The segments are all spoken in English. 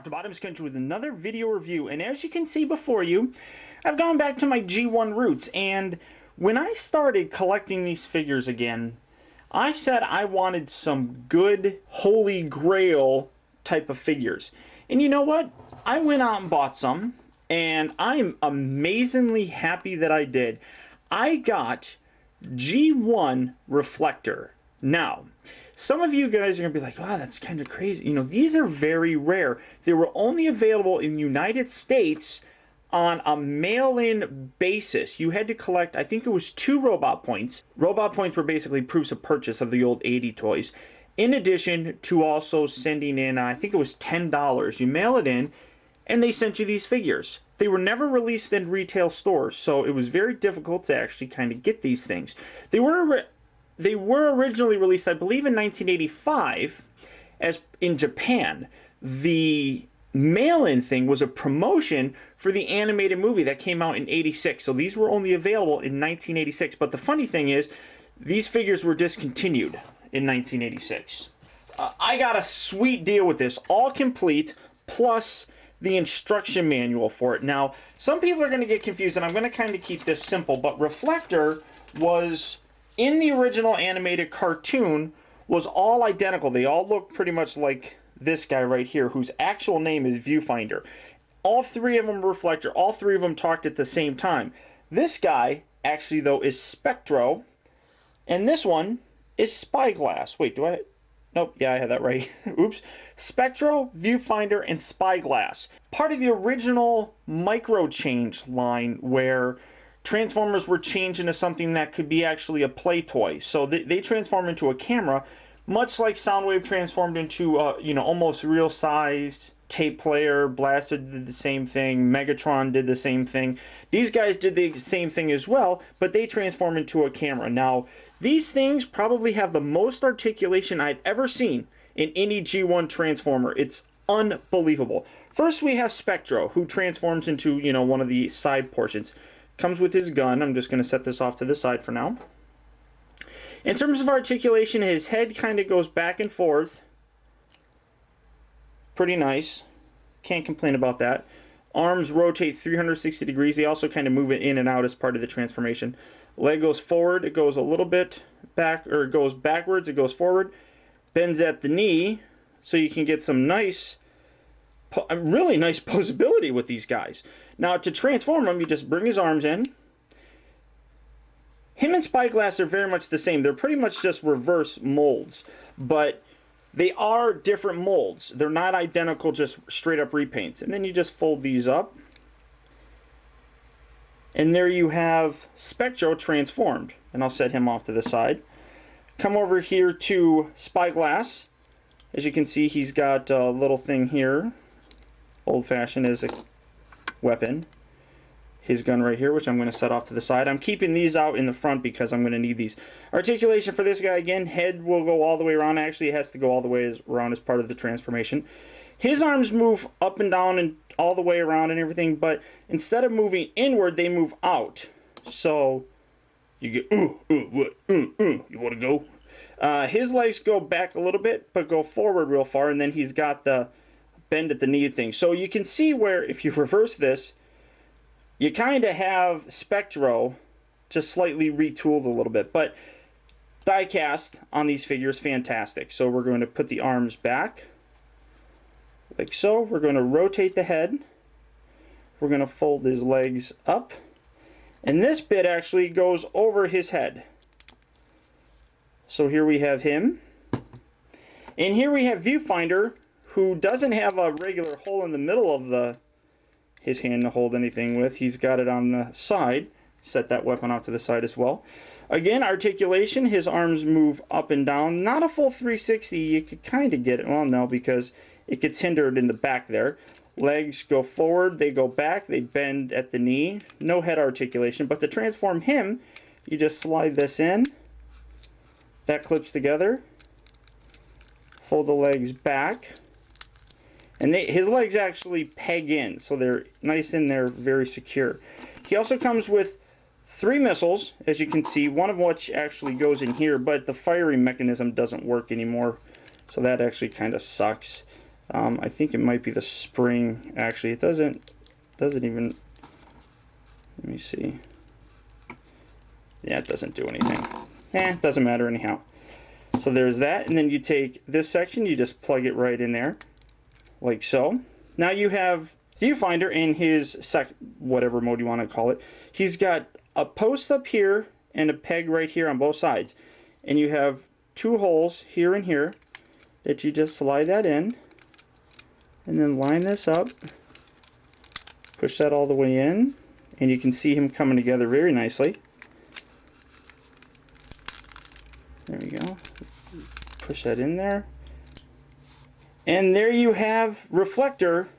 Dr. Bottom's Country with another video review, and as you can see before you, I've gone back to my G1 roots, and when I started collecting these figures again, I said I wanted some good holy grail type of figures. And you know what? I went out and bought some, and I'm amazingly happy that I did. I got G1 Reflector. Now, some of you guys are going to be like, wow, that's kind of crazy. You know, these are very rare. They were only available in the United States on a mail-in basis. You had to collect, I think it was 2 robot points. Robot points were basically proofs of purchase of the old 80 toys. In addition to also sending in, I think it was $10. You mail it in, and they sent you these figures. They were never released in retail stores, so it was very difficult to actually kind of get these things. They were originally released, I believe, in 1985 as in Japan. The mail-in thing was a promotion for the animated movie that came out in '86. So these were only available in 1986. But the funny thing is, these figures were discontinued in 1986. I got a sweet deal with this, all complete, plus the instruction manual for it. Now, some people are going to get confused, and I'm going to kind of keep this simple, but Reflector was, in the original animated cartoon, was all identical. They all look pretty much like this guy right here, whose actual name is Viewfinder. All 3 of them were Reflector. All 3 of them talked at the same time. This guy, actually, though, is Spectro, and this one is Spyglass. Wait, do I... Nope, yeah, I had that right. Oops. Spectro, Viewfinder, and Spyglass. Part of the original micro change line where Transformers were changed into something that could be actually a play toy. So they transform into a camera, much like Soundwave transformed into almost real-sized tape player. Blaster did the same thing. Megatron did the same thing. These guys did the same thing as well, but they transform into a camera. Now, these things probably have the most articulation I've ever seen in any G1 Transformer. It's unbelievable. First, we have Spectro, who transforms into, one of the side portions. Comes with his gun. I'm just going to set this off to the side for now. In terms of articulation, his head kind of goes back and forth. Pretty nice. Can't complain about that. Arms rotate 360 degrees. They also kind of move it in and out as part of the transformation. Leg goes forward. It goes a little bit back, or it goes backwards. It goes forward. Bends at the knee, so you can get some nice, really nice posability with these guys. Now, to transform him, you just bring his arms in. Him and Spyglass are very much the same. They're pretty much just reverse molds, but they are different molds. They're not identical, just straight up repaints. And then you just fold these up. And there you have Spectro transformed. And I'll set him off to the side. Come over here to Spyglass. As you can see, he's got a little thing here. Old-fashioned as a weapon. His gun right here, which I'm going to set off to the side. I'm keeping these out in the front because I'm going to need these. Articulation for this guy, again, head will go all the way around. Actually, it has to go all the way around as part of the transformation. His arms move up and down and all the way around and everything, but instead of moving inward, they move out. So you get, you want to go? His legs go back a little bit, but go forward real far, and then he's got the bend at the knee thing. So you can see where, if you reverse this, you kind of have Spectro just slightly retooled a little bit. But die cast on these figures, fantastic. So we're going to put the arms back, like so. We're going to rotate the head. We're going to fold his legs up. And this bit actually goes over his head. So here we have him. And here we have Viewfinder, who doesn't have a regular hole in the middle of his hand to hold anything with. He's got it on the side. Set that weapon off to the side as well. Again, articulation. His arms move up and down. Not a full 360. You could kind of get it. Well, no, because it gets hindered in the back there. Legs go forward. They go back. They bend at the knee. No head articulation. But to transform him, you just slide this in. That clips together. Fold the legs back. And his legs actually peg in, so they're nice in there, very secure. He also comes with 3 missiles, as you can see, one of which actually goes in here, but the firing mechanism doesn't work anymore, so that actually kind of sucks. I think it might be the spring. Actually, it doesn't even. Let me see. Yeah, it doesn't do anything. It doesn't matter anyhow. So there's that, and then you take this section, you just plug it right in there, like so. Now you have Viewfinder in his whatever mode you want to call it. He's got a post up here and a peg right here on both sides, and you have two holes here and here that you just slide that in, and then line this up, push that all the way in, and you can see him coming together very nicely. There we go. Push that in there. And there you have Reflector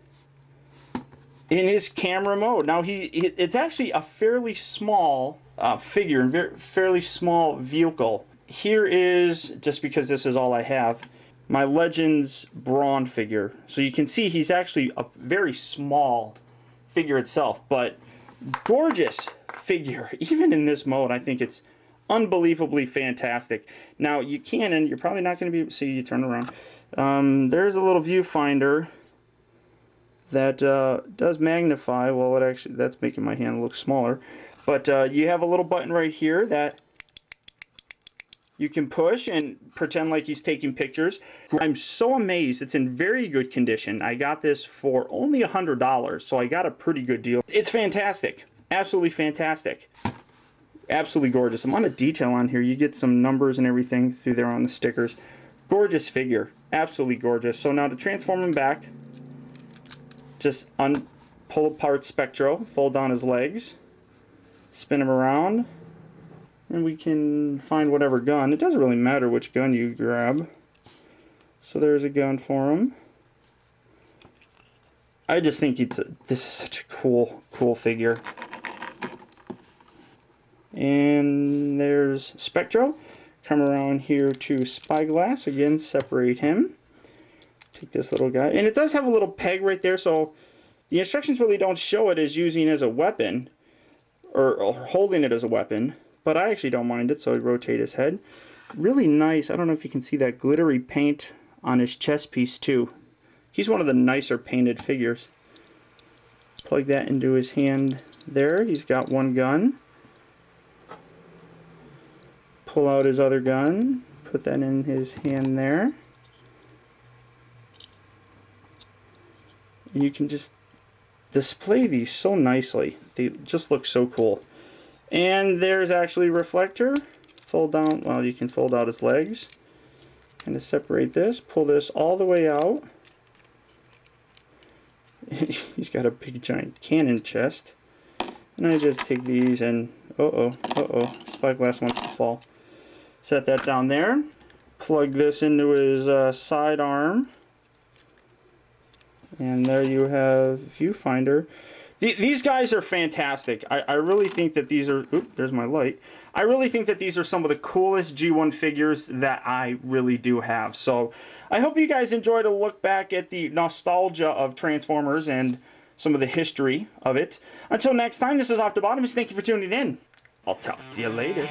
in his camera mode. Now it's actually a fairly small figure and fairly small vehicle. Here is, just because this is all I have, my Legends Brawn figure. So you can see he's actually a very small figure itself, but gorgeous figure. Even in this mode, I think it's unbelievably fantastic. Now you can, and you're probably not going to be able to see, you turn around. There's a little viewfinder that does magnify. Well, that's making my hand look smaller. But you have a little button right here that you can push and pretend like he's taking pictures. I'm so amazed. It's in very good condition. I got this for only $100, so I got a pretty good deal. It's fantastic. Absolutely fantastic. Absolutely gorgeous. A lot of detail on here. You get some numbers and everything through there on the stickers. Gorgeous figure. Absolutely gorgeous. So now to transform him back, just pull apart Spectro, fold down his legs, spin him around, and we can find whatever gun. It doesn't really matter which gun you grab. So there's a gun for him. I just think this is such a cool figure. And there's Spectro. Come around here to Spyglass. Again, separate him. Take this little guy. And it does have a little peg right there, so the instructions really don't show it as using as a weapon, or holding it as a weapon, but I actually don't mind it, so I rotate his head. Really nice. I don't know if you can see that glittery paint on his chest piece too. He's one of the nicer painted figures. Plug that into his hand there. He's got one gun. Pull out his other gun, put that in his hand there. And you can just display these so nicely. They just look so cool. And there's actually Reflector. Fold down, well, you can fold out his legs. And to separate this, pull this all the way out. He's got a big giant cannon chest. And I just take these and, Spyglass wants to fall. Set that down there. Plug this into his side arm. And there you have Viewfinder. These guys are fantastic. I really think that these are... Oop, there's my light. I really think that these are some of the coolest G1 figures that I really do have. So I hope you guys enjoyed a look back at the nostalgia of Transformers and some of the history of it. Until next time, this is Optibotimus. Thank you for tuning in. I'll talk to you later.